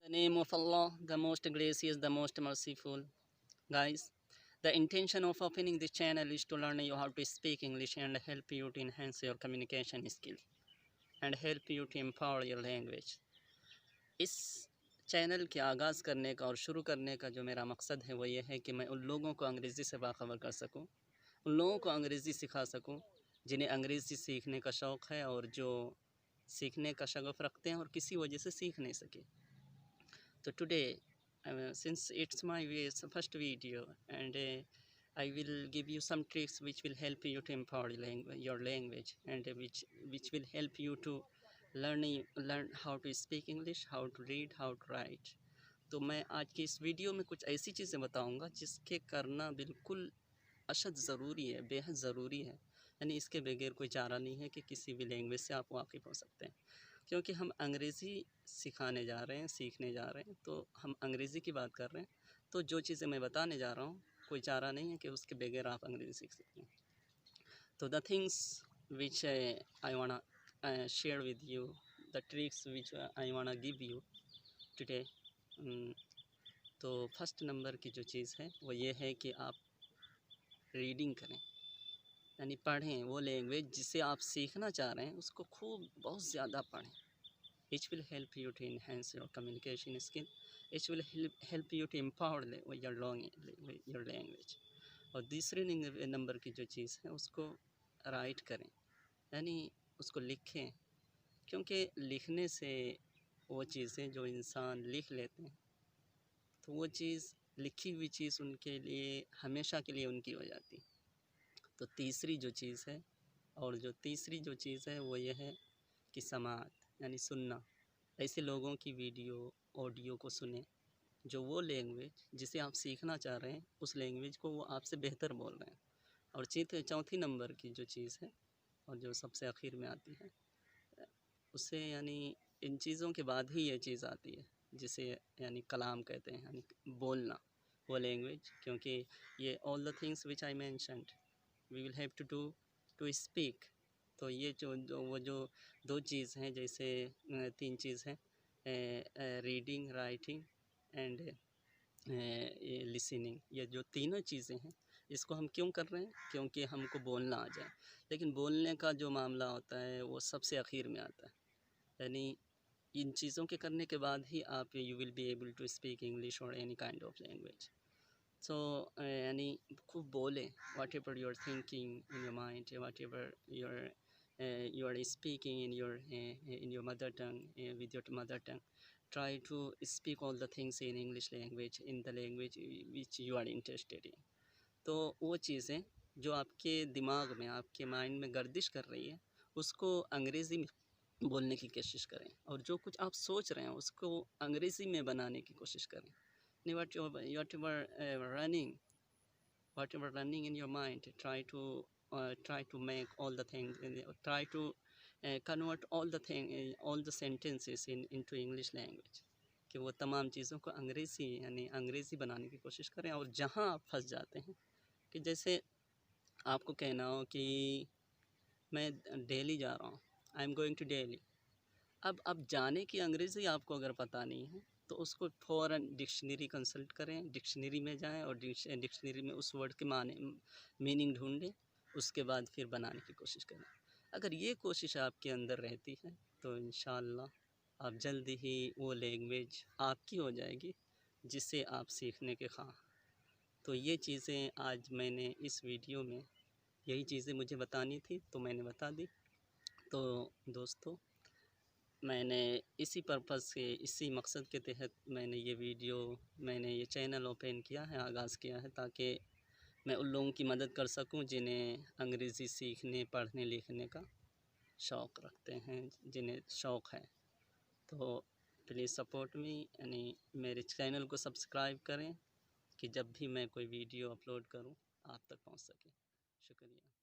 The name of Allah, the most gracious, the most merciful. Guys, the intention of opening this channel is to learn you how to speak English and help you to enhance your communication skill and help you to empower your language. इस channel के आगाज़ करने का और शुरू करने का जो मेरा मकसद है वो ये है कि मैं उन लोगों को अंग्रेज़ी से बाखबर कर सकूं, उन लोगों को अंग्रेज़ी सिखा सकूं जिन्हें अंग्रेज़ी सीखने का शौक़ है और जो सीखने का शगफ़ रखते हैं और किसी वजह से सीख नहीं सके. So today, since it's my first video, and I will give you some tricks which will help you to empower your language, and which will help you to learn how to speak English, how to read, how to write. तो मैं आज की इस video में कुछ ऐसी चीज़ें बताऊंगा जिसके करना बिल्कुल अशद ज़रूरी है, बेहद ज़रूरी है. यानी इसके बगैर कोई चारा नहीं है कि किसी भी लैंग्वेज से आप वाकिफ़ हो सकते हैं. क्योंकि हम अंग्रेज़ी सिखाने जा रहे हैं, सीखने जा रहे हैं, तो हम अंग्रेज़ी की बात कर रहे हैं. तो जो चीज़ें मैं बताने जा रहा हूँ, कोई चारा नहीं है कि उसके बगैर आप अंग्रेज़ी सीख सकते हैं. तो the things which I वांना share with you, the tricks which I वांना give you today. तो फर्स्ट नंबर की जो चीज़ है वो ये है कि आप रीडिंग करें, यानी पढ़ें. वो लैंग्वेज जिसे आप सीखना चाह रहे हैं उसको खूब बहुत ज़्यादा पढ़ें. It will help you to enhance your communication skill. It will help you to empower your language. और दूसरे नंबर की जो चीज़ है उसको राइट करें, यानी उसको लिखें. क्योंकि लिखने से वो चीज़ें जो इंसान लिख लेते हैं तो वो चीज़, लिखी हुई चीज़ उनके लिए हमेशा के लिए उनकी हो जाती. तो तीसरी जो चीज़ है, और जो तीसरी जो चीज़ है वो ये है कि समात, यानी सुनना. ऐसे लोगों की वीडियो ऑडियो को सुने जो वो लैंग्वेज जिसे आप सीखना चाह रहे हैं उस लैंग्वेज को वो आपसे बेहतर बोल रहे हैं. और चौथी नंबर की जो चीज़ है और जो सबसे आखिर में आती है उससे, यानी इन चीज़ों के बाद ही ये चीज़ आती है जिसे यानी कलाम कहते हैं, यानी बोलना वो लैंग्वेज. क्योंकि ये all the things which I mentioned we will have to do to speak. तो ये वो जो दो चीज़ हैं, जैसे तीन चीज़ हैं, रीडिंग, राइटिंग एंड लिसनिंग. ये जो तीनों चीज़ें हैं इसको हम क्यों कर रहे हैं? क्योंकि हमको बोलना आ जाए. लेकिन बोलने का जो मामला होता है वो सबसे आखिर में आता है. यानी इन चीज़ों के करने के बाद ही आप you will be able to speak English और any kind of language. So यानी खूब बोलें. Whatever you are thinking in your mind, whatever you are speaking in your mother tongue, with your mother tongue, try to speak all the things in English language, in the language which you are interested in. तो वो चीज़ें जो आपके दिमाग में, आपके mind में गर्दिश कर रही है उसको अंग्रेज़ी में बोलने की कोशिश करें, और जो कुछ आप सोच रहे हैं उसको अंग्रेज़ी में बनाने की कोशिश करें. Whatever running in your mind, try to make all the things, try to convert all the sentences into English language. कि वो तमाम चीज़ों को अंग्रेज़ी, यानी अंग्रेज़ी बनाने की कोशिश करें. और जहाँ आप फंस जाते हैं, कि जैसे आपको कहना हो कि मैं दिल्ली जा रहा हूँ, I am going to Delhi. अब जाने की अंग्रेज़ी आपको अगर पता नहीं है तो उसको फ़ौरन डिक्शनरी कंसल्ट करें, डिक्शनरी में जाएं और डिक्शनरी में उस वर्ड के माने मीनिंग ढूंढें. उसके बाद फिर बनाने की कोशिश करें. अगर ये कोशिश आपके अंदर रहती है तो इंशाअल्लाह आप जल्दी ही वो लैंग्वेज आपकी हो जाएगी जिसे आप सीखने के ख़्वाह. तो ये चीज़ें आज मैंने इस वीडियो में, यही चीज़ें मुझे बतानी थी तो मैंने बता दी. तो दोस्तों, मैंने इसी पर्पज़ से, इसी मकसद के तहत मैंने ये चैनल ओपन किया है, आगाज़ किया है, ताकि मैं उन लोगों की मदद कर सकूं जिन्हें अंग्रेज़ी सीखने, पढ़ने, लिखने का शौक़ रखते हैं, जिन्हें शौक़ है. तो प्लीज़ सपोर्ट मी, यानी मेरे चैनल को सब्सक्राइब करें कि जब भी मैं कोई वीडियो अपलोड करूं आप तक पहुंच सके. शुक्रिया.